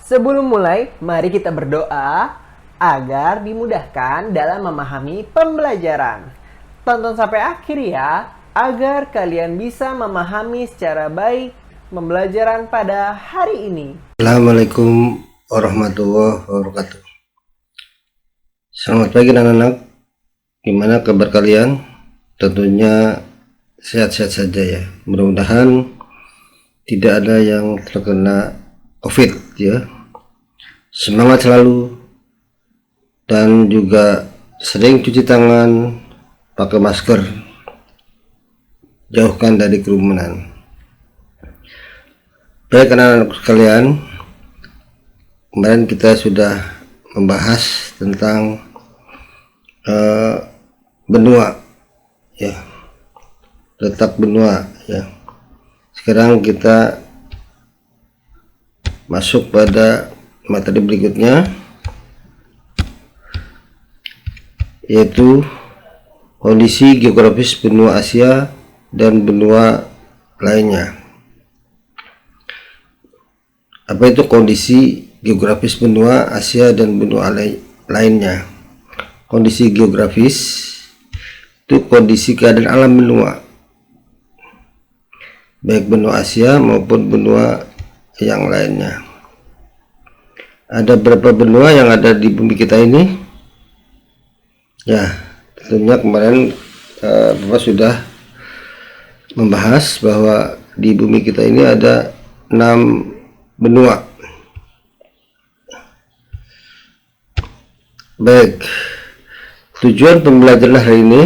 Sebelum mulai, mari kita berdoa agar dimudahkan dalam memahami pembelajaran. Tonton sampai akhir ya, agar kalian bisa memahami secara baik pembelajaran pada hari ini. Assalamualaikum warahmatullahi wabarakatuh. Selamat pagi anak-anak. Gimana kabar kalian? Tentunya sehat-sehat saja ya. Mudah-mudahan tidak ada yang terkena COVID ya. Semangat selalu dan juga sering cuci tangan, pakai masker, jauhkan dari kerumunan. Baik anak-anak sekalian, kemarin kita sudah membahas tentang benua ya, letak benua ya. Sekarang kita masuk pada materi berikutnya, yaitu kondisi geografis benua Asia dan benua lainnya. Apa itu kondisi geografis benua Asia dan benua lainnya? Kondisi geografis itu kondisi keadaan alam benua, baik benua Asia maupun benua yang lainnya. Ada berapa benua yang ada di bumi kita ini? Ya, tentunya kemarin Bapak sudah membahas bahwa di bumi kita ini ada 6 benua. Baik, tujuan pembelajaran hari ini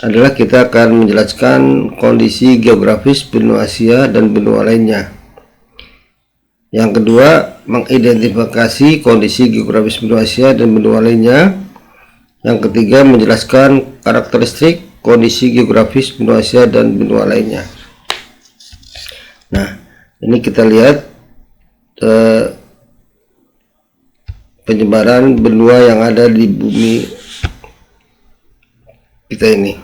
adalah kita akan menjelaskan kondisi geografis benua Asia dan benua lainnya. Yang kedua, mengidentifikasi kondisi geografis benua Asia dan benua lainnya. Yang ketiga, menjelaskan karakteristik kondisi geografis benua Asia dan benua lainnya. Nah, ini kita lihat penyebaran benua yang ada di bumi kita ini.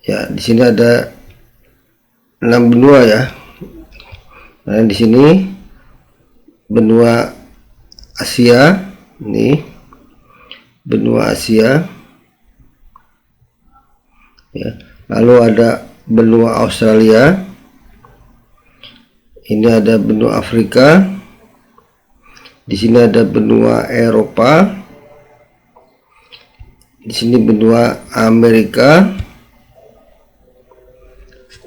Ya, di sini ada 6 benua ya. Nah, di sini benua Asia, ini benua Asia ya. Lalu ada benua Australia, ini ada benua Afrika, di sini ada benua Eropa, di sini benua Amerika,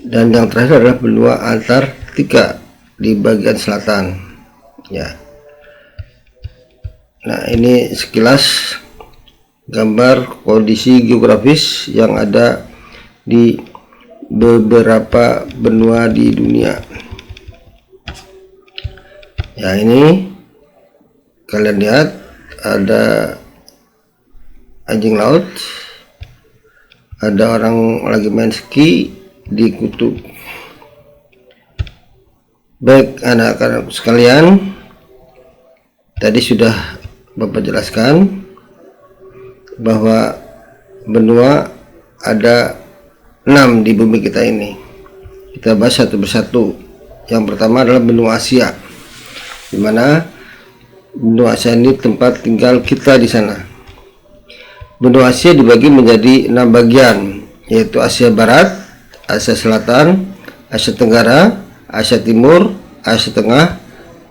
dan yang terakhir adalah benua Antartika di bagian selatan ya. Nah, ini sekilas gambar kondisi geografis yang ada di beberapa benua di dunia ya. Ini kalian lihat ada anjing laut, ada orang lagi main ski di kutub. Baik anak-anak sekalian, tadi sudah Bapak jelaskan bahwa benua ada 6 di bumi kita ini. Kita bahas satu persatu. Yang pertama adalah benua Asia, di mana benua Asia ini tempat tinggal kita di sana. Benua Asia dibagi menjadi 6 bagian, yaitu Asia Barat, Asia Selatan, Asia Tenggara, Asia Timur, Asia Tengah,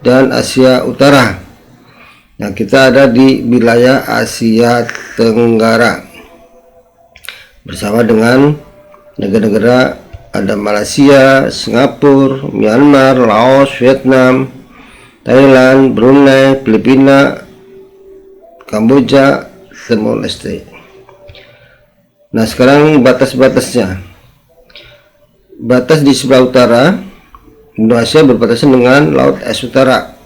dan Asia Utara. Nah, kita ada di wilayah Asia Tenggara bersama dengan negara-negara ada Malaysia, Singapura, Myanmar, Laos, Vietnam, Thailand, Brunei, Filipina, Kamboja, Timor Leste. Nah, sekarang batas-batasnya. Batas di sebelah utara benua Asia berbatasan dengan Laut Es Utara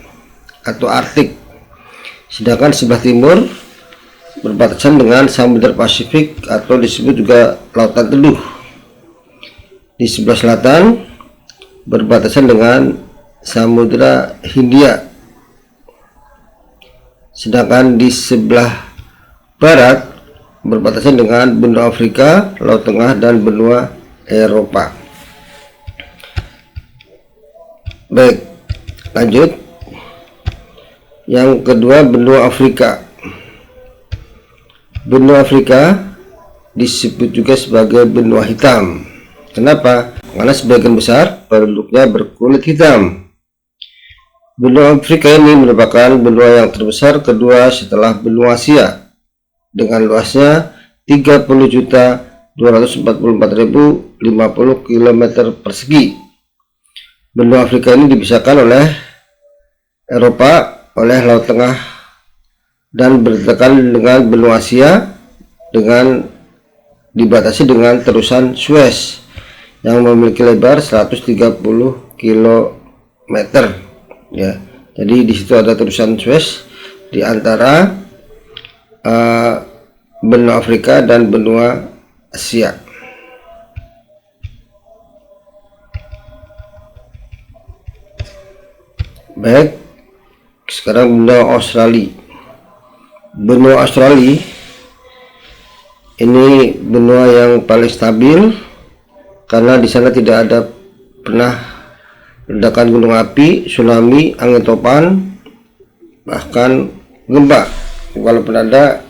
atau Arktik, sedangkan sebelah timur berbatasan dengan Samudra Pasifik atau disebut juga Lautan Teduh. Di sebelah selatan berbatasan dengan Samudra Hindia, sedangkan di sebelah barat berbatasan dengan benua Afrika, Laut Tengah, dan benua Eropa. Baik, Lanjut, yang kedua benua Afrika. Benua Afrika disebut juga sebagai benua hitam. Kenapa? Karena sebagian besar penduduknya berkulit hitam. Benua Afrika ini merupakan benua yang terbesar kedua setelah benua Asia dengan luasnya 30.244.050 km persegi. Benua Afrika ini dipisahkan oleh Eropa oleh Laut Tengah dan berdekatan dengan benua Asia dengan dibatasi dengan terusan Suez yang memiliki lebar 130 km. Ya, jadi di situ ada terusan Suez di antara benua Afrika dan benua Asia. Baik, sekarang benua Australia. Benua Australia ini benua yang paling stabil karena di sana tidak ada pernah ledakan gunung api, tsunami, angin topan, bahkan gempa. Walaupun ada,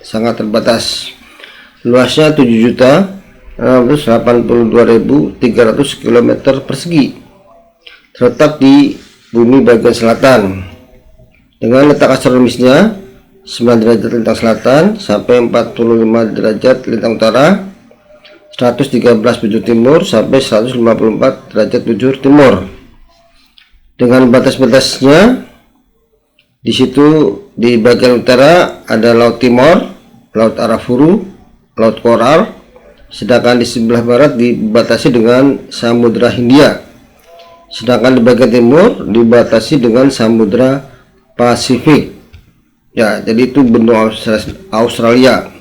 sangat terbatas. Luasnya 7.682.300 km persegi. Terletak di bumi bagian selatan dengan letak astronomisnya 9 derajat lintang selatan sampai 45 derajat lintang utara, 113 bujur timur sampai 154 derajat bujur timur. Dengan batas-batasnya, di situ di bagian utara ada Laut Timor, Laut Arafuru, Laut Koral, sedangkan di sebelah barat dibatasi dengan Samudra Hindia. Sedangkan di bagian timur dibatasi dengan Samudra Pasifik. Ya, jadi itu benua Australia.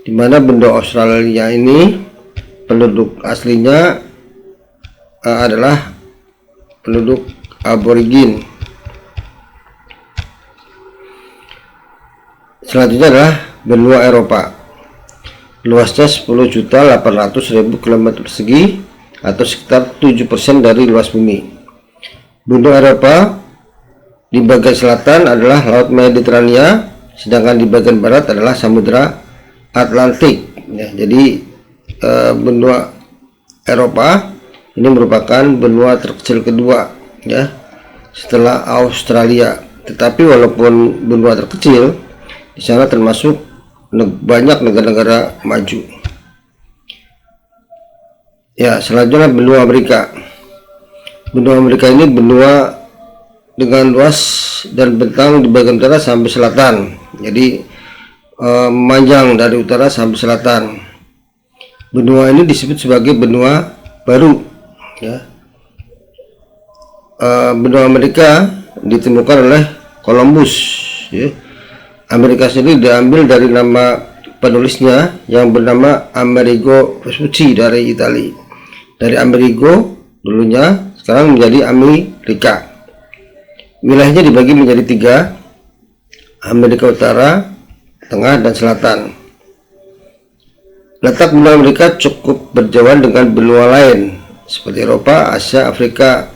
Di mana benua Australia ini penduduk aslinya adalah penduduk aborigin. Selanjutnya adalah benua Eropa. Luasnya 10.800.000 km persegi atau sekitar 7% dari luas bumi. Benua Eropa di bagian selatan adalah Laut Mediterania, sedangkan di bagian barat adalah Samudra Atlantik. Ya, jadi benua Eropa ini merupakan benua terkecil kedua, ya, setelah Australia. Tetapi walaupun benua terkecil, di sana termasuk banyak negara-negara maju. Ya, selanjutnya benua Amerika. Benua Amerika ini benua dengan luas dan bentang di bagian utara sampai selatan. Jadi memanjang dari utara sampai selatan. Benua ini disebut sebagai benua baru. Ya. Benua Amerika ditemukan oleh Columbus. Ya. Amerika sendiri diambil dari nama penulisnya yang bernama Amerigo Vespucci dari Italia. Dari Amerigo dulunya, sekarang menjadi Amerika. Wilayahnya dibagi menjadi 3, Amerika Utara, Tengah, dan Selatan. Letak benua Amerika cukup berjauhan dengan benua lain seperti Eropa, Asia, Afrika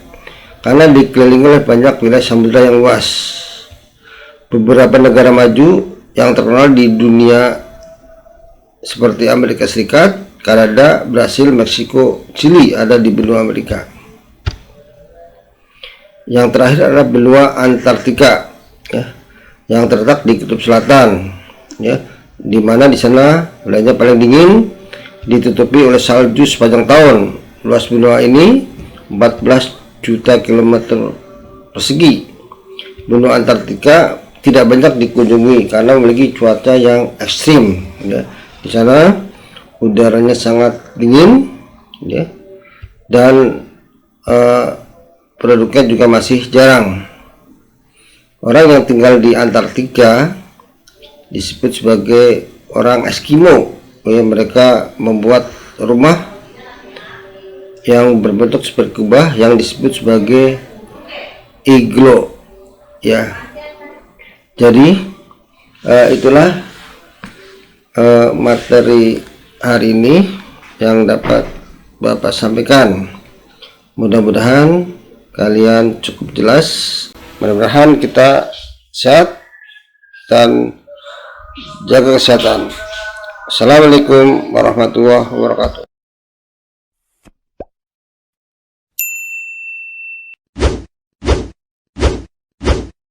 karena dikelilingi oleh banyak wilayah samudra yang luas. Beberapa negara maju yang terkenal di dunia seperti Amerika Serikat, Kanada, Brasil, Meksiko, Chili ada di benua Amerika. Yang terakhir adalah benua Antartika, ya, yang terletak di kutub selatan, ya, di mana di sana wilayahnya paling dingin, ditutupi oleh salju sepanjang tahun. Luas benua ini 14 juta kilometer persegi. Benua Antartika tidak banyak dikunjungi karena memiliki cuaca yang ekstrim. Ya. Di sana udaranya sangat dingin, ya, dan penduduknya juga masih jarang. Orang yang tinggal di Antartika disebut sebagai orang Eskimo. Ya, mereka membuat rumah yang berbentuk seperti kubah yang disebut sebagai iglo. Ya, jadi itulah materi hari ini yang dapat Bapak sampaikan. Mudah-mudahan kalian cukup jelas. Mudah-mudahan kita sehat dan jaga kesehatan. Assalamualaikum warahmatullahi wabarakatuh.